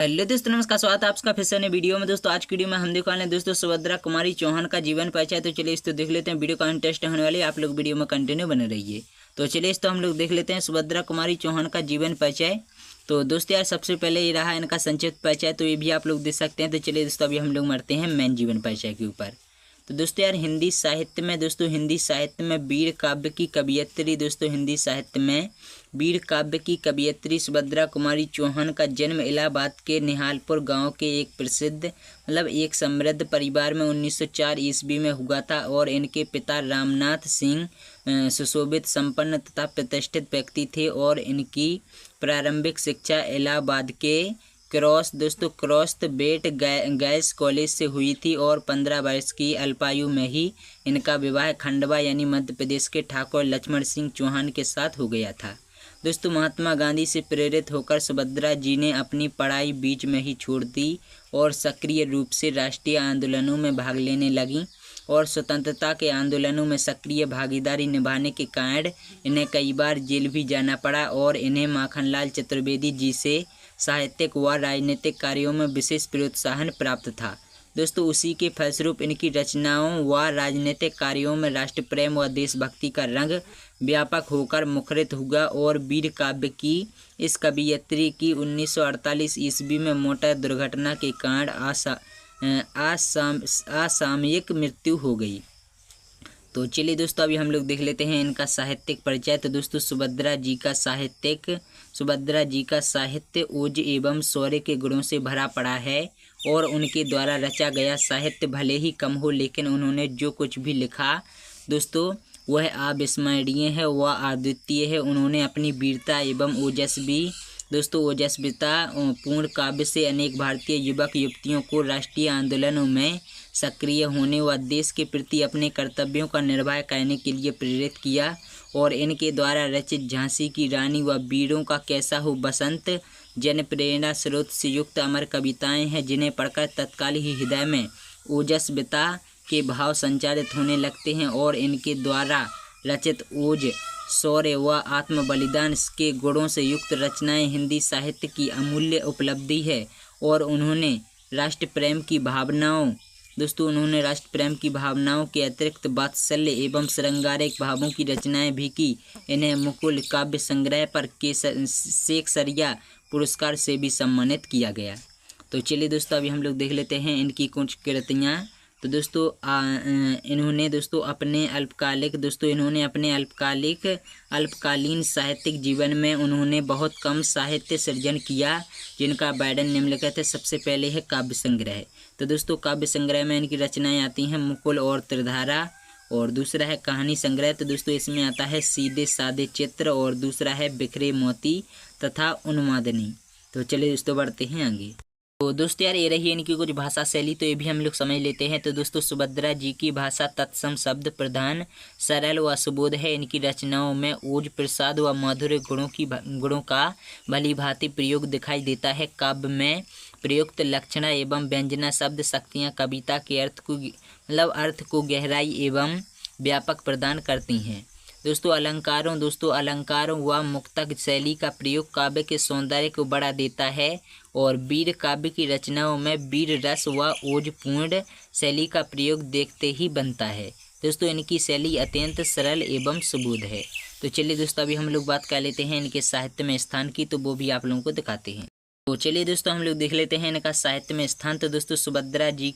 Hello दोस्तों, नमस्कार। स्वागत है आपका फिर से नए वीडियो में। दोस्तों आज की वीडियो में हम देखने वाले हैं दोस्तों सुभद्रा कुमारी चौहान का जीवन परिचय। तो चलिए इस तो देख लेते हैं। वीडियो का इंटरेस्ट होने वाली है, आप लोग वीडियो में कंटिन्यू बने रहिए। तो चलिए इस तो हम लोग देख लेते हैं सुभद्रा कुमारी चौहान का जीवन परिचय। तो दोस्तों यार सबसे पहले ये रहा इनका संक्षिप्त परिचय, तो ये भी आप लोग देख सकते हैं। तो चलिए दोस्तों अभी हम लोग मरते हैं मेन जीवन परिचय के ऊपर। तो दोस्तों यार हिंदी साहित्य में वीर काव्य की कवियत्री वीर काव्य की कवियत्री सुभद्रा कुमारी चौहान का जन्म इलाहाबाद के निहालपुर गांव के एक प्रसिद्ध एक समृद्ध परिवार में 1904 ईस्वी में हुआ था। और इनके पिता रामनाथ सिंह सुशोभित संपन्न तथा प्रतिष्ठित व्यक्ति थे और इनकी प्रारंभिक शिक्षा इलाहाबाद के क्रॉस बेट गर्ल्स कॉलेज से हुई थी। और 15 वर्ष की अल्पायु में ही इनका विवाह खंडवा यानी मध्य प्रदेश के ठाकुर लक्ष्मण सिंह चौहान के साथ हो गया था। दोस्तों महात्मा गांधी से प्रेरित होकर सुभद्रा जी ने अपनी पढ़ाई बीच में ही छोड़ दी और सक्रिय रूप से राष्ट्रीय आंदोलनों में भाग लेने लगीं। और स्वतंत्रता के आंदोलनों में सक्रिय भागीदारी निभाने के कारण इन्हें कई बार जेल भी जाना पड़ा। और इन्हें माखनलाल चतुर्वेदी जी से साहित्यिक व राजनीतिक कार्यों में विशेष प्रोत्साहन प्राप्त था। दोस्तों उसी के फलस्वरूप इनकी रचनाओं व राजनीतिक कार्यों में राष्ट्र प्रेम व देशभक्ति का रंग व्यापक होकर मुखरित हुआ। और वीर काव्य की इस कवियत्री की 1948 ईस्वी में मोटर दुर्घटना के कारण असामयिक मृत्यु हो गई। तो चलिए दोस्तों अभी हम लोग देख लेते हैं इनका साहित्यिक परिचय। तो दोस्तों सुभद्रा जी का साहित्य ओज एवं शौर्य के गुणों से भरा पड़ा है। और उनके द्वारा रचा गया साहित्य भले ही कम हो, लेकिन उन्होंने जो कुछ भी लिखा दोस्तों वह अविस्मरणीय है, वह अद्वितीय है। उन्होंने अपनी वीरता एवं ओजस्विता पूर्ण काव्य से अनेक भारतीय युवक युवतियों को राष्ट्रीय आंदोलनों में सक्रिय होने व देश के प्रति अपने कर्तव्यों का निर्वाह करने के लिए प्रेरित किया। और इनके द्वारा रचित झांसी की रानी व वीरों का कैसा हो बसंत जन प्रेरणा स्रोत से युक्त अमर कविताएं हैं, जिन्हें पढ़कर तत्काल ही हृदय में ओजस्विता के भाव संचारित होने लगते हैं। और इनके द्वारा रचित ओज शौर्य व आत्म बलिदान के गुणों से युक्त रचनाएं हिंदी साहित्य की अमूल्य उपलब्धि है। और उन्होंने राष्ट्र प्रेम की भावनाओं के अतिरिक्त वात्सल्य एवं श्रृंगारिक भावों की रचनाएं भी की। इन्हें मुकुल काव्य संग्रह पर शेक्सपियर पुरस्कार से भी सम्मानित किया गया। तो चलिए दोस्तों अभी हम लोग देख लेते हैं इनकी कुछ कृतियाँ। तो दोस्तों इन्होंने अपने अल्पकालीन साहित्यिक जीवन में उन्होंने बहुत कम साहित्य सृजन किया, जिनका वर्णन निम्नलिखित है। सबसे पहले है काव्य संग्रह। तो दोस्तों काव्य संग्रह में इनकी रचनाएं आती हैं मुकुल और त्रिधारा। और दूसरा है कहानी संग्रह। तो दोस्तों इसमें आता है सीधे सादे चित्र। और दूसरा है बिखरे मोती तथा उन्मादनी। तो चलिए दोस्तों बढ़ते हैं आगे। तो दोस्तों यार ये रही इनकी कुछ भाषा शैली, तो ये भी हम लोग समझ लेते हैं। तो दोस्तों सुभद्रा जी की भाषा तत्सम शब्द प्रधान सरल व सुबोध है। इनकी रचनाओं में ओज प्रसाद व माधुर्य गुणों का भली भांति प्रयोग दिखाई देता है। काव्य में प्रयुक्त लक्षणा एवं व्यंजना शब्द शक्तियाँ कविता के अर्थ को गहराई एवं व्यापक प्रदान करती हैं। दोस्तों अलंकारों व मुक्तक शैली का प्रयोग काव्य के सौंदर्य को बढ़ा देता है। और वीर काव्य की रचनाओं में वीर रस व ओजपूर्ण शैली का प्रयोग देखते ही बनता है। दोस्तों इनकी शैली अत्यंत सरल एवं सुबोध है। तो चलिए दोस्तों अभी हम लोग बात कर लेते हैं इनके साहित्य में स्थान की, तो वो भी आप लोगों को दिखाते हैं। तो चलिए दोस्तों हम लोग देख लेते हैं इनका साहित्य में स्थान। तो दोस्तों सुभद्रा जी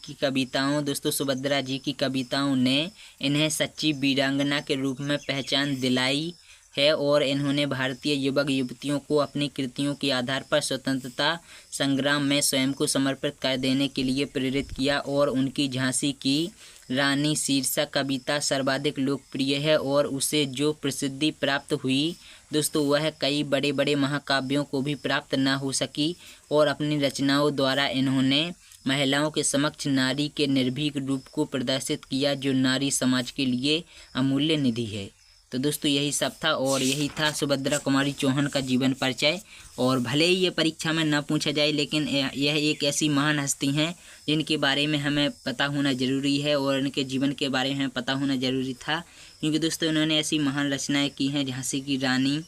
की कविताओं ने इन्हें सच्ची वीरांगना के रूप में पहचान दिलाई है। और इन्होंने भारतीय युवक युवतियों को अपनी कृतियों के आधार पर स्वतंत्रता संग्राम में स्वयं को समर्पित कर देने के लिए प्रेरित किया। और उनकी झांसी की रानी शीर्षक कविता सर्वाधिक लोकप्रिय है और उसे जो प्रसिद्धि प्राप्त हुई दोस्तों वह कई बड़े बड़े महाकाव्यों को भी प्राप्त न हो सकी। और अपनी रचनाओं द्वारा इन्होंने महिलाओं के समक्ष नारी के निर्भीक रूप को प्रदर्शित किया, जो नारी समाज के लिए अमूल्य निधि है। तो दोस्तों यही सब था और यही था सुभद्रा कुमारी चौहान का जीवन परिचय। और भले ही ये परीक्षा में ना पूछा जाए, लेकिन यह एक ऐसी महान हस्ती हैं जिनके बारे में हमें पता होना ज़रूरी है और इनके जीवन के बारे में हमें पता होना ज़रूरी था, क्योंकि दोस्तों इन्होंने ऐसी महान रचनाएं की हैं। झांसी की रानी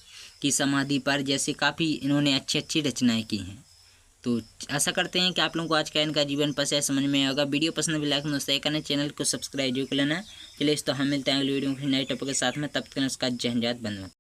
की समाधि पर जैसे काफ़ी इन्होंने अच्छी अच्छी रचनाएँ की हैं। तो आशा करते हैं कि आप लोगों को आज का इनका जीवन पसंद समझ में आएगा। वीडियो पसंद भी लाइक शेयर करना, चैनल को सब्सक्राइब जरूर कर लेना। चलिए तो हम मिलते हैं अगली वीडियो में नए टॉपिक के साथ में, तब तक इसका जय हिंद, वंदे मातरम।